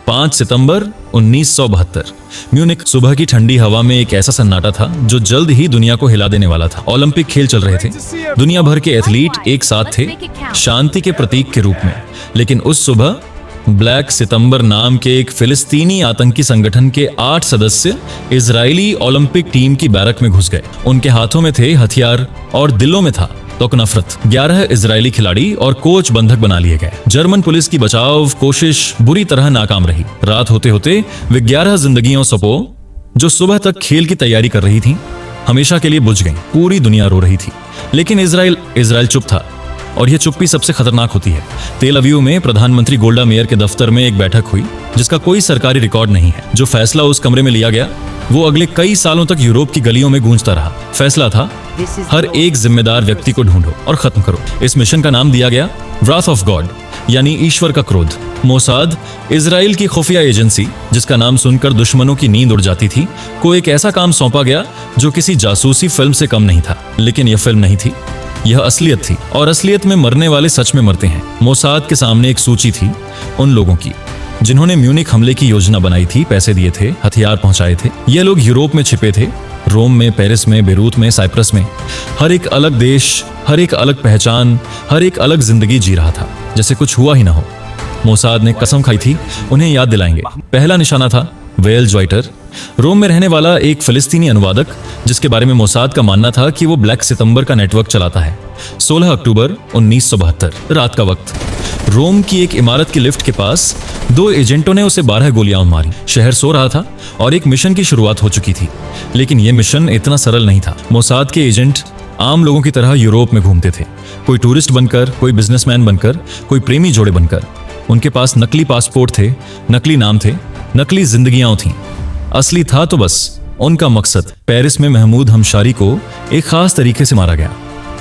5 सितंबर 1972 Munich. सुबह की ठंडी हवा में एक ऐसा सन्नाटा था जो जल्द ही दुनिया को हिला देने वाला था। ओलंपिक खेल चल रहे थे, दुनिया भर के एथलीट एक साथ थे, शांति के प्रतीक के रूप में। लेकिन उस सुबह ब्लैक सितंबर नाम के एक फिलिस्तीनी आतंकी संगठन के 8 सदस्य इजरायली ओलंपिक टीम की बैरक में घुस गए। उनके हाथों में थे हथियार और दिलों में था तो नफरत। 11 इजरायली खिलाड़ी और कोच बंधक बना लिए गए। जर्मन पुलिस की बचाव कोशिश बुरी तरह नाकाम रही। रात होते होते वे 11 जिंदगियों सपो जो सुबह तक खेल की तैयारी कर रही थीं, हमेशा के लिए बुझ गईं। पूरी दुनिया रो रही थी, लेकिन इजराइल चुप था। और यह चुप्पी सबसे खतरनाक होती है। तेल अवीव में प्रधानमंत्री गोल्डा मेयर के दफ्तर में एक बैठक हुई जिसका कोई सरकारी रिकॉर्ड नहीं है। जो फैसला उस कमरे में लिया गया वो अगले कई सालों तक यूरोप की गलियों में गूंजता रहा। फैसला था, हर एक जिम्मेदार व्यक्ति को ढूंढो और खत्म करो। इस मिशन का नाम दिया गया व्राथ ऑफ गॉड, यानी ईश्वर का क्रोध। मोसाद, इजराइल की खुफिया एजेंसी जिसका नाम सुनकर दुश्मनों की नींद उड़ जाती थी, को एक ऐसा काम सौंपा गया जो किसी जासूसी फिल्म से कम नहीं था। लेकिन यह फिल्म नहीं थी, यह असलियत थी। और असलियत में मरने वाले सच में मरते हैं। मोसाद के सामने एक सूची थी उन लोगों की जिन्होंने म्यूनिख हमले की योजना बनाई थी, पैसे दिए थे, हथियार पहुंचाए थे। ये लोग यूरोप में छिपे थे, रोम में, पेरिस में, बेरूत में, साइप्रस में। हर एक अलग देश, हर एक अलग पहचान, हर एक अलग जिंदगी जी रहा था, जैसे कुछ हुआ ही ना हो। मोसाद ने कसम खाई थी उन्हें याद दिलाएंगे। पहला निशाना था वेल ज्वाइटर, रोम में रहने वाला एक फिलिस्तीनी अनुवादक जिसके बारे में मोसाद का मानना था कि वो ब्लैक सितंबर का नेटवर्क चलाता है। 16 अक्टूबर 1972 रात का वक्त, रोम की एक इमारत की लिफ्ट के पास 2 एजेंटों ने उसे 12 गोलियां मारी। शहर सो रहा था और एक मिशन की शुरुआत हो चुकी थी। लेकिन यह मिशन इतना सरल नहीं था। मोसाद के एजेंट आम लोगों की तरह यूरोप में घूमते थे, कोई टूरिस्ट बनकर, कोई बिजनेसमैन बनकर, कोई प्रेमी जोड़े बनकर। उनके पास नकली पासपोर्ट थे, नकली नाम थे, नकली जिंदगियां थीं। असली था तो बस उनका मकसद। पेरिस में महमूद हमशारी को एक खास तरीके से मारा गया।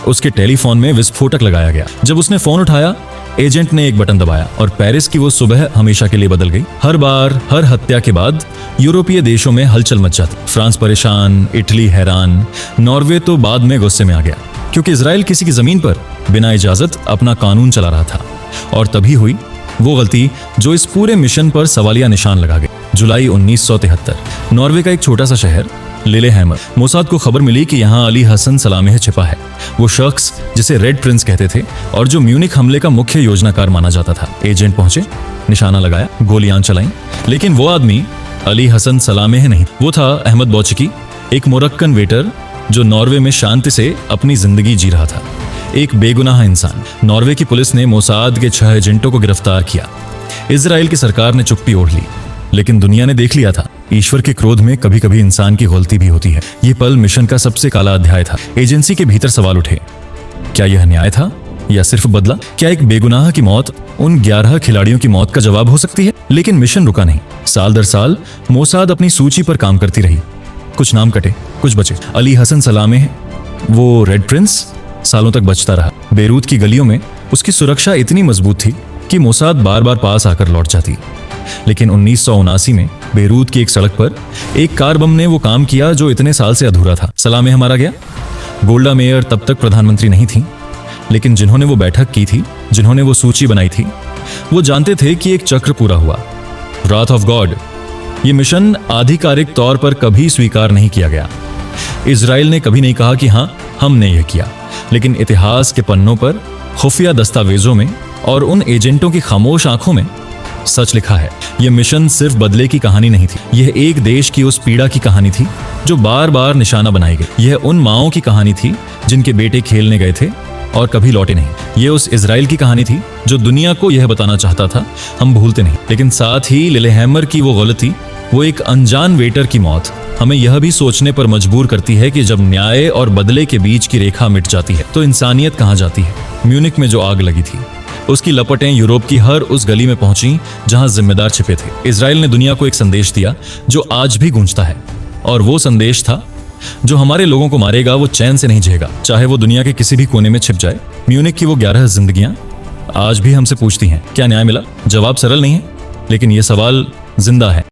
उसके टेलीफोन में विस्फोटक लगाया गया। जब उसने फोन उठाया, एजेंट ने एक बटन दबाया और पेरिस की वो सुबह हमेशा के लिए बदल गई। हर बार, हर हत्या के बाद यूरोपीय देशों में हलचल मच जाती। फ्रांस परेशान, इटली हैरान, नॉर्वे तो बाद में गुस्से में आ गया, क्योंकि इजराइल किसी की जमीन पर बिना इजाजत अपना कानून चला रहा था। और तभी हुई वो गलती जो इस पूरे मिशन पर सवालिया निशान लगा गई। जुलाई 1973, नॉर्वे का एक छोटा सा शहर लिलेहैमर। मोसाद को खबर मिली कि यहाँ अली हसन सलामेह छिपा है, वो शख्स जिसे रेड प्रिंस कहते थे और जो म्यूनिख हमले का मुख्य योजनाकार माना जाता था। एजेंट पहुंचे, निशाना लगाया, गोलियां चलाईं। लेकिन वो आदमी अली हसन सलामेह नहीं, वो था अहमद बौचकी, एक मोरक्कन वेटर जो नॉर्वे में शांति से अपनी जिंदगी जी रहा था। एक बेगुनाह इंसान। नॉर्वे की पुलिस ने मोसाद के 6 एजेंटों को गिरफ्तार किया। इजराइल की सरकार ने चुप्पी ओढ़ ली, लेकिन दुनिया ने देख लिया था, ईश्वर के क्रोध में कभी कभी इंसान की गलती भी होती है। ये पल मिशन का सबसे काला अध्याय था। एजेंसी के भीतर सवाल उठे, क्या यह न्याय था या सिर्फ बदला? क्या एक बेगुनाह की मौत उन 11 खिलाड़ियों की मौत का जवाब हो सकती है? लेकिन मिशन रुका नहीं। साल दर साल मोसाद अपनी सूची पर काम करती रही। कुछ नाम कटे, कुछ बचे। अली हसन सलामेह, वो रेड प्रिंस, सालों तक बचता रहा। बेरूत की गलियों में उसकी सुरक्षा इतनी मजबूत थी कि मोसाद बार बार पास आकर लौट जाती। लेकिन 1979 में बेरूत की एक सड़क पर एक कार बम ने वो काम किया जो इतने साल से अधूरा था। सलामेह मारा गया। गोल्डा मेयर तब तक प्रधानमंत्री नहीं थी, लेकिन जिन्होंने वो बैठक की थी, जिन्होंने वो सूची बनाई थी, वो जानते थे कि एक चक्र पूरा हुआ। व्राथ ऑफ गॉड। ये मिशन आधिकारिक तौर पर कभी स्वीकार नहीं किया गया। इजराइल ने कभी नहीं कहा कि हाँ, हमने यह किया। लेकिन इतिहास के पन्नों पर, खुफिया दस्तावेजों में और उन एजेंटों की खामोश आंखों में सच लिखा है। यह मिशन सिर्फ बदले की कहानी नहीं थी, यह एक देश की उस पीड़ा की कहानी थी जो बार बार निशाना बनाई गई। यह उन माओं की कहानी थी जिनके बेटे खेलने गए थे और कभी लौटे नहीं। यह उस इजराइल की कहानी थी जो दुनिया को यह बताना चाहता था, हम भूलते नहीं। लेकिन साथ ही लिलेहैमर की वो गलती, वो एक अनजान वेटर की मौत, हमें यह भी सोचने पर मजबूर करती है कि जब न्याय और बदले के बीच की रेखा मिट जाती है तो इंसानियत कहाँ जाती है। म्यूनिख में जो आग लगी थी, उसकी लपटें यूरोप की हर उस गली में पहुंची जहां जिम्मेदार छिपे थे। इजराइल ने दुनिया को एक संदेश दिया जो आज भी गूंजता है, और वो संदेश था, जो हमारे लोगों को मारेगा वो चैन से नहीं जिएगा, चाहे वो दुनिया के किसी भी कोने में छिप जाए। म्यूनिख की वो 11 जिंदगियां आज भी हमसे पूछती हैं, क्या न्याय मिला? जवाब सरल नहीं है, लेकिन ये सवाल जिंदा है।